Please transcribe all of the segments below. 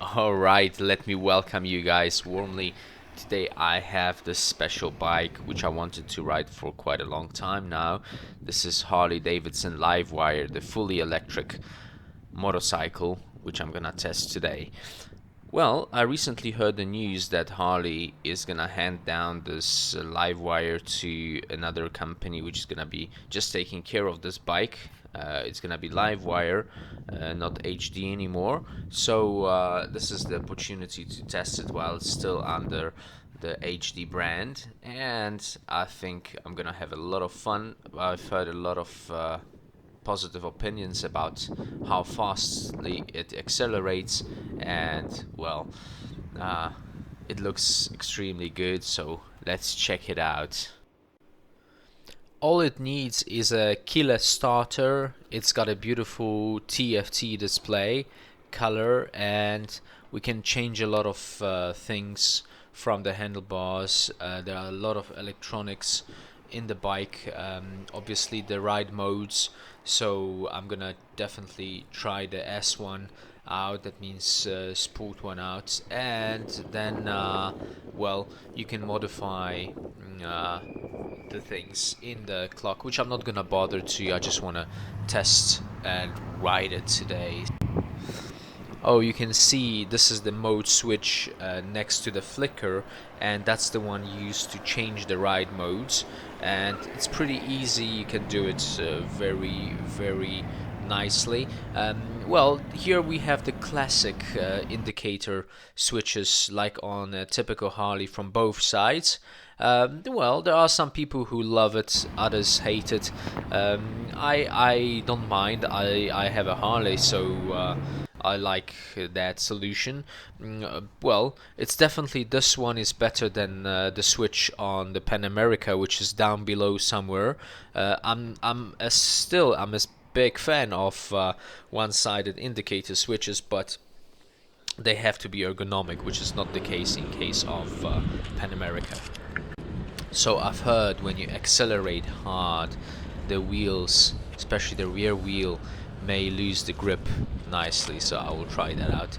Alright, let me welcome you guys warmly. Today I have this special bike which I wanted to ride for quite a long time now. This is Harley-Davidson Livewire, the fully electric motorcycle which I'm gonna test today. Well, I recently heard the news that Harley is gonna hand down this Livewire to another company which is gonna be just taking care of this bike. It's gonna be Livewire, not HD anymore. So this is the opportunity to test it while it's still under the HD brand, and I think I'm gonna have a lot of fun. I've heard a lot of positive opinions about how fastly it accelerates, and well, it looks extremely good, so let's check it out. All it needs is a keyless starter. It's got a beautiful TFT display, color, and we can change a lot of things from the handlebars. There are a lot of electronics in the bike, obviously the ride modes, so I'm gonna definitely try the S one out, that means sport one out, and then well, you can modify the things in the clock, which I'm not gonna bother to. I just wanna test and ride it today. Oh, you can see this is the mode switch next to the flicker, and that's the one used to change the ride modes, and it's pretty easy. You can do it very nicely. Well, here we have the classic indicator switches like on a typical Harley from both sides. Well, there are some people who love it, others hate it. I don't mind. I have a Harley, so I like that solution. Well, it's definitely, this one is better than the switch on the Pan America, which is down below somewhere. I'm a big fan of one-sided indicator switches, but they have to be ergonomic, which is not the case in case of Pan America. So I've heard when you accelerate hard, the wheels, especially the rear wheel, may lose the grip nicely, so I will try that out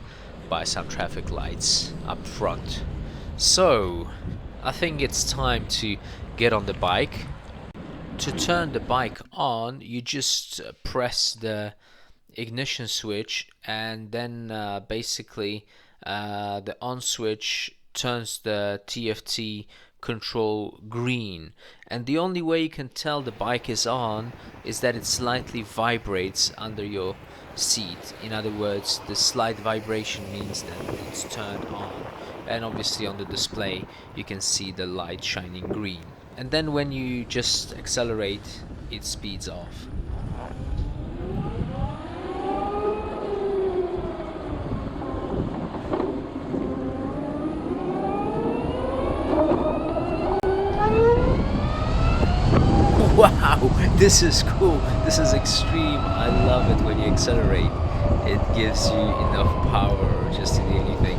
by some traffic lights up front. So I think it's time to get on the bike. To turn the bike on, you just press the ignition switch, and then basically the on switch turns the TFT control green, and the only way you can tell the bike is on is that it slightly vibrates under your seat. In other words, the slight vibration means that it's turned on, and obviously on the display you can see the light shining green, and then when you just accelerate, it speeds off. Wow, this is cool. This is extreme. I love it when you accelerate. It gives you enough power just to do anything.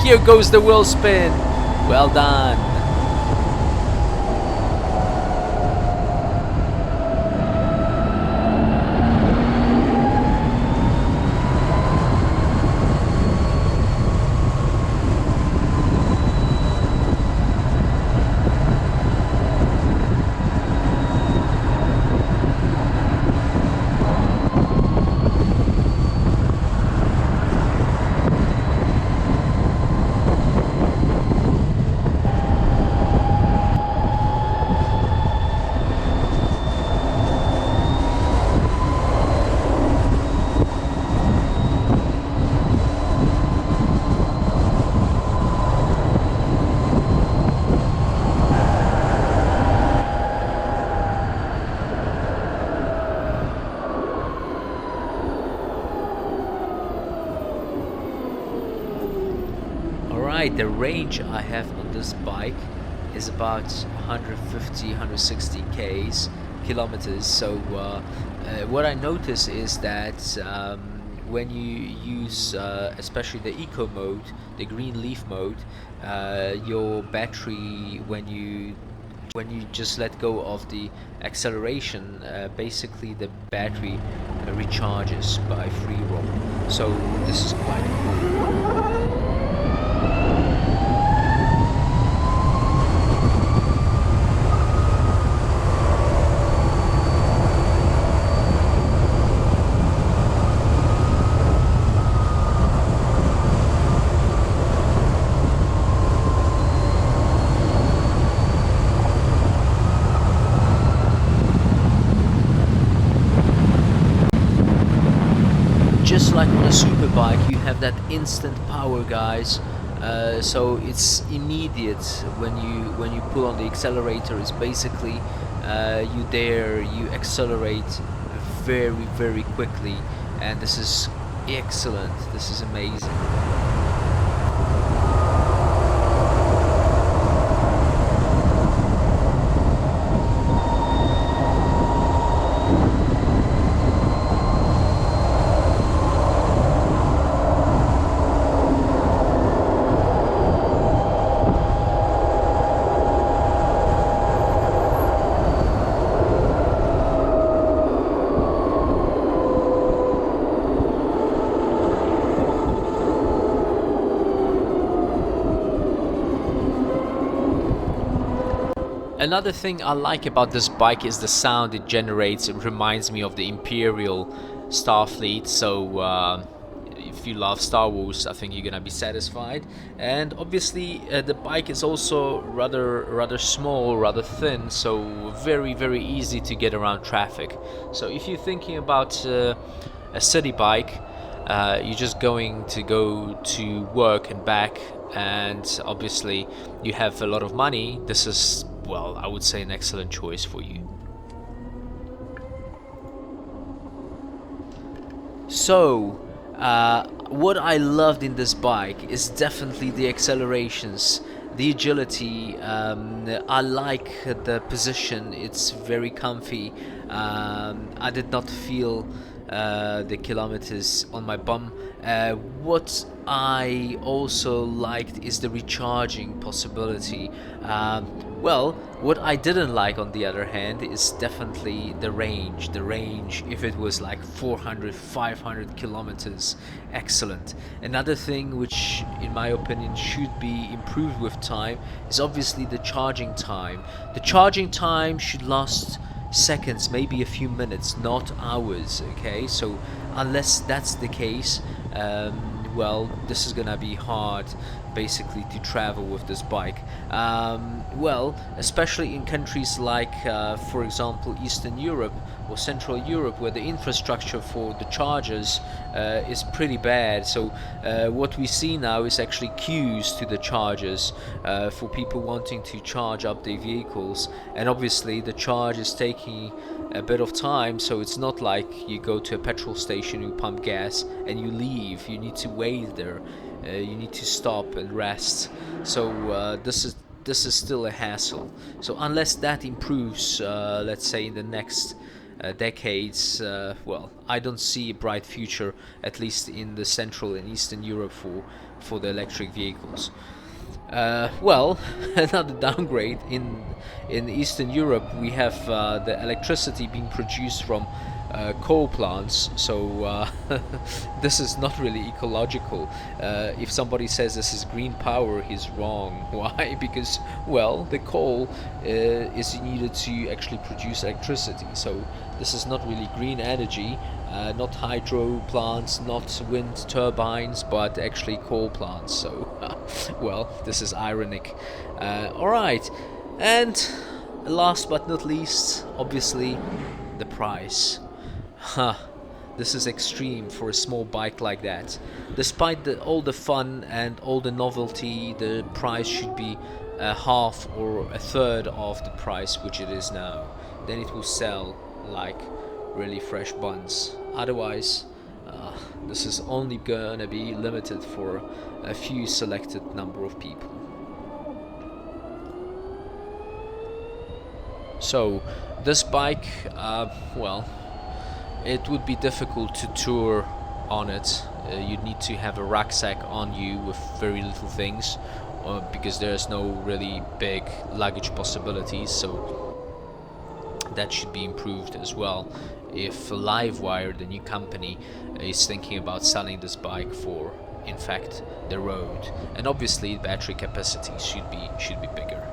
here goes the wheel spin. Well done. Alright, the range I have on this bike is about 150-160 kilometers. So what I notice is that when you use especially the eco mode, the green leaf mode, your battery, when you just let go of the acceleration, basically the battery recharges by free roll. So this is quite cool. Just like on a super bike, you have that instant power, guys. So it's immediate when you pull on the accelerator. It's basically you accelerate very, very quickly, and this is excellent. This is amazing. Another thing I like about this bike is the sound it generates. It reminds me of the Imperial Starfleet, so if you love Star Wars, I think you're gonna be satisfied. And obviously the bike is also rather small, rather thin, so very, very easy to get around traffic. So if you're thinking about a city bike, you're just going to go to work and back, and obviously you have a lot of money, this is, well, I would say an excellent choice for you. So what I loved in this bike is definitely the accelerations, the agility. I like the position, it's very comfy. I did not feel the kilometers on my bum. What I also liked is the recharging possibility. Well, what I didn't like, on the other hand, is definitely the range. The range, if it was like 400, 500 kilometers, excellent. Another thing which, in my opinion, should be improved with time is obviously the charging time. The charging time should last seconds, maybe a few minutes, not hours, okay? So unless that's the case, well, this is gonna be hard basically to travel with this bike. Well, especially in countries like for example Eastern Europe or Central Europe, where the infrastructure for the chargers is pretty bad. So what we see now is actually queues to the chargers for people wanting to charge up their vehicles, and obviously the charge is taking a bit of time, so it's not like you go to a petrol station, you pump gas and you leave. You need to wait there, you need to stop and rest. So this is still a hassle. So unless that improves, let's say in the next decades, well, I don't see a bright future, at least in the Central and Eastern Europe, for the electric vehicles. Well, another downgrade in Eastern Europe, we have the electricity being produced from coal plants, so this is not really ecological. If somebody says this is green power, he's wrong. Why? Because, well, the coal is needed to actually produce electricity, so this is not really green energy, not hydro plants, not wind turbines, but actually coal plants. So, well, this is ironic. Alright, and last but not least, obviously, the price. This is extreme for a small bike like that. Despite all the fun and all the novelty, the price should be a half or a third of the price which it is now. Then it will sell like really fresh buns. Otherwise, this is only gonna be limited for a few selected number of people. So this bike, well, it would be difficult to tour on it. You'd need to have a rucksack on you with very little things, because there's no really big luggage possibilities, so that should be improved as well. If Livewire, the new company, is thinking about selling this bike for, in fact, the road, and obviously battery capacity should be bigger.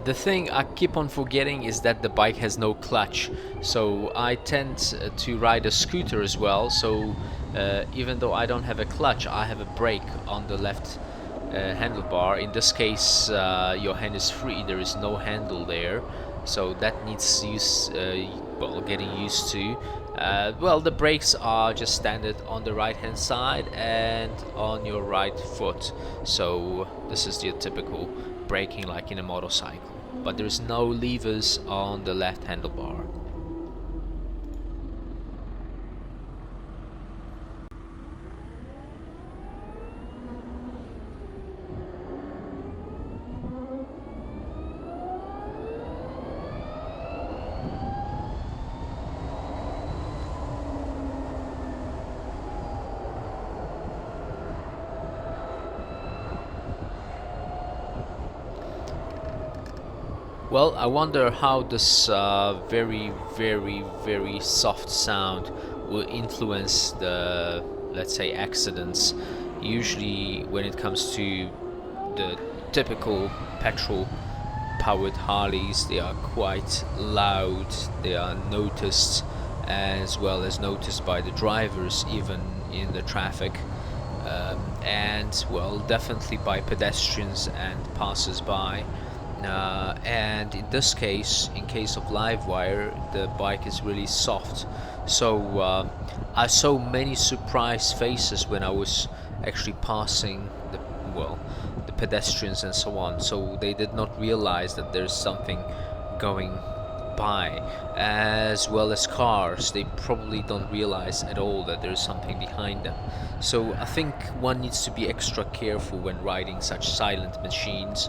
The thing I keep on forgetting is that the bike has no clutch, so I tend to ride a scooter as well, so even though I don't have a clutch, I have a brake on the left handlebar. In this case, your hand is free, there is no handle there, so that needs getting used to. Well, the brakes are just standard on the right hand side and on your right foot, so this is the typical braking like in a motorcycle, but there's no levers on the left handlebar. Well, I wonder how this very, very, very soft sound will influence the, let's say, accidents. Usually when it comes to the typical petrol-powered Harleys, they are quite loud, they are noticed, as well as noticed by the drivers, even in the traffic. And, well, definitely by pedestrians and passers-by. And in this case, in case of Livewire, the bike is really soft, so I saw many surprised faces when I was actually passing the pedestrians and so on, so they did not realize that there's something going by, as well as cars. They probably don't realize at all that there's something behind them. So I think one needs to be extra careful when riding such silent machines.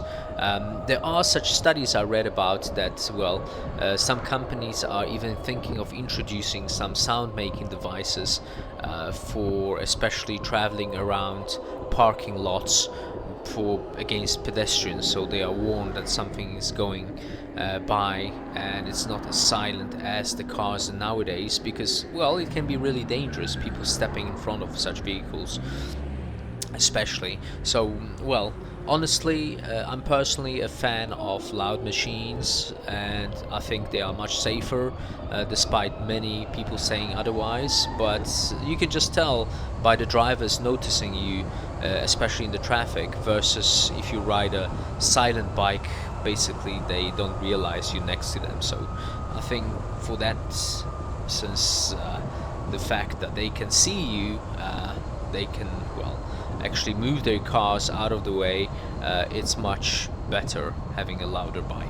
There are such studies I read about that, well, some companies are even thinking of introducing some sound making devices for especially traveling around parking lots against pedestrians, so they are warned that something is going by and it's not as silent as the cars nowadays, because, well, it can be really dangerous, people stepping in front of such vehicles especially. So, well, honestly, I'm personally a fan of loud machines, and I think they are much safer, despite many people saying otherwise. But you can just tell by the drivers noticing you, especially in the traffic, versus if you ride a silent bike, basically they don't realize you're next to them. So I think for that, since the fact that they can see you, they can, well, actually move their cars out of the way. It's much better having a louder bike.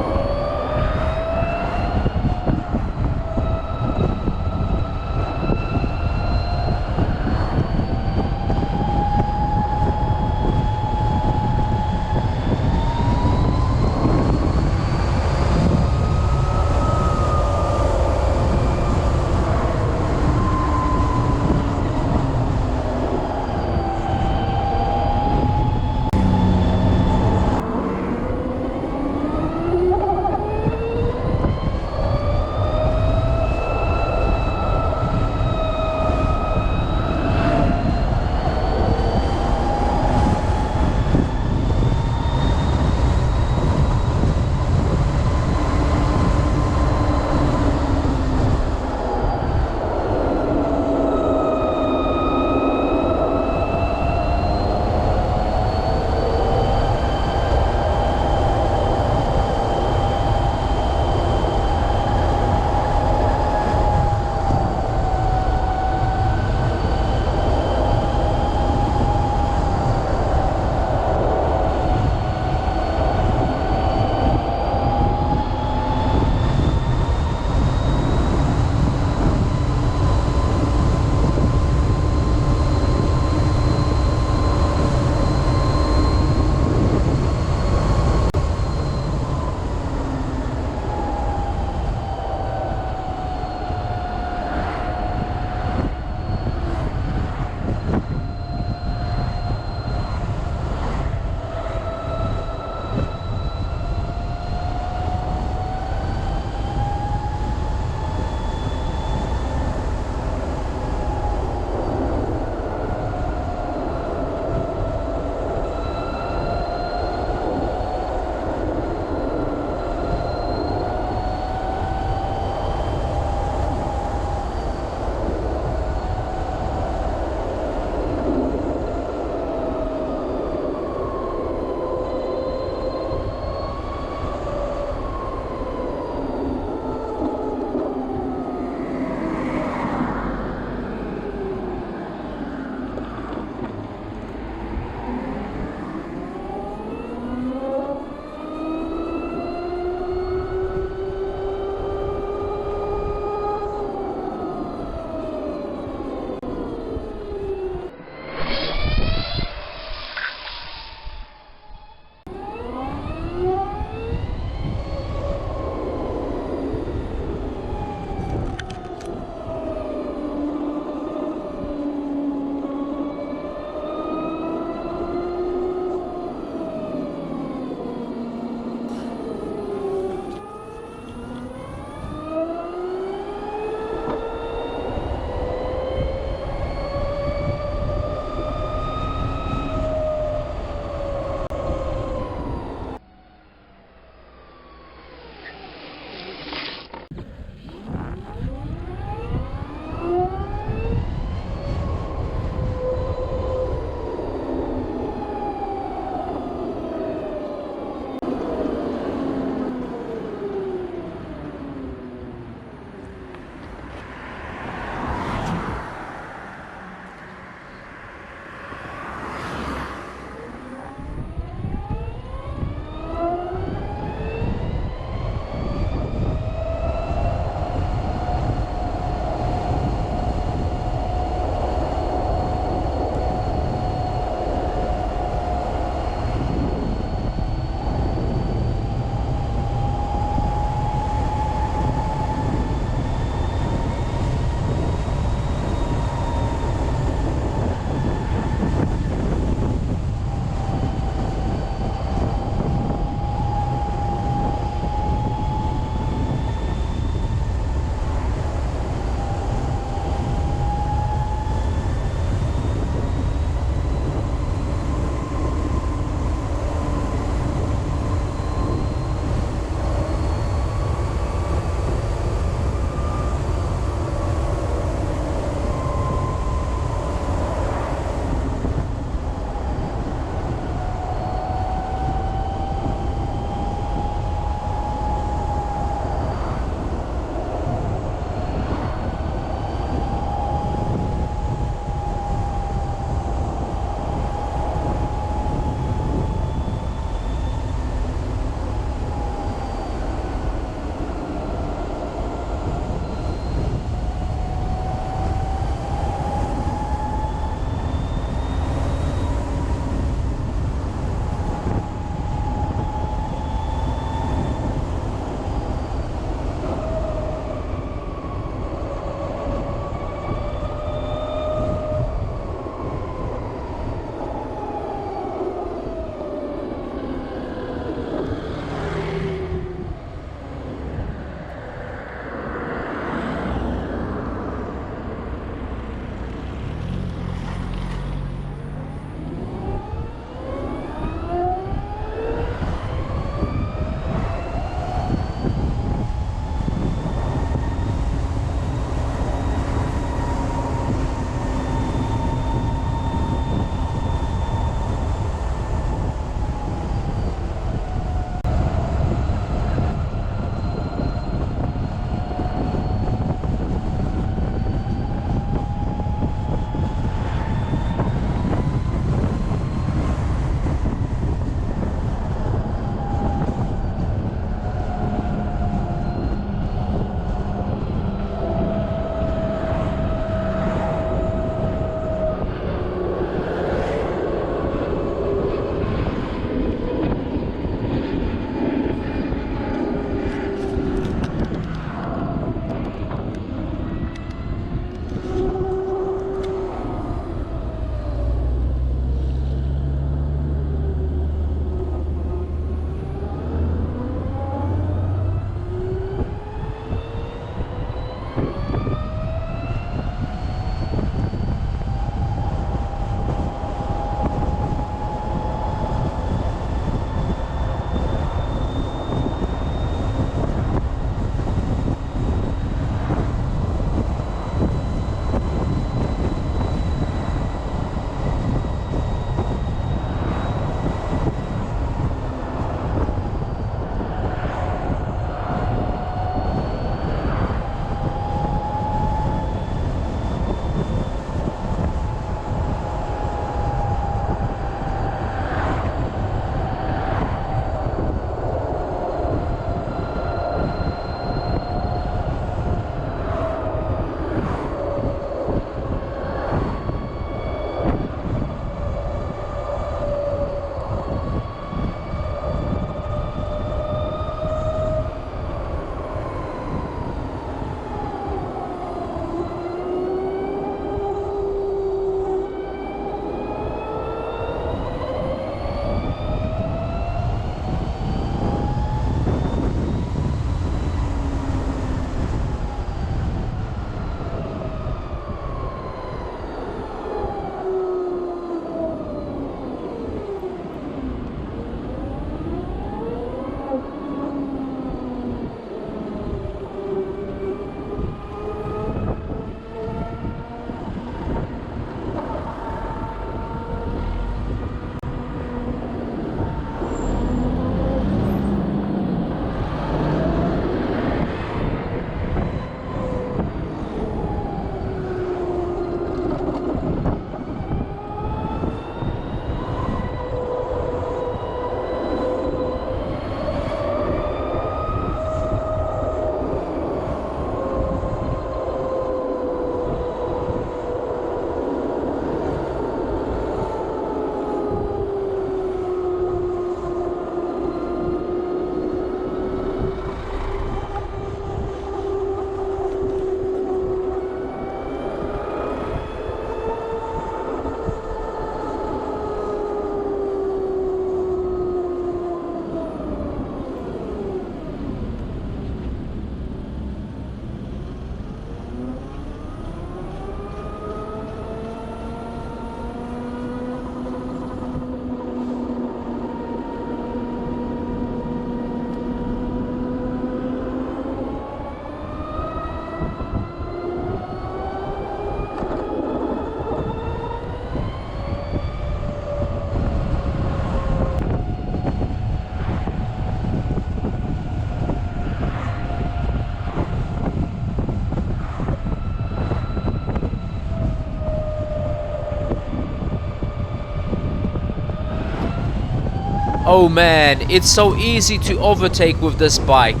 Oh man, it's so easy to overtake with this bike.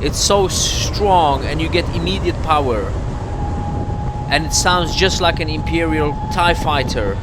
It's so strong and you get immediate power. And it sounds just like an Imperial TIE fighter.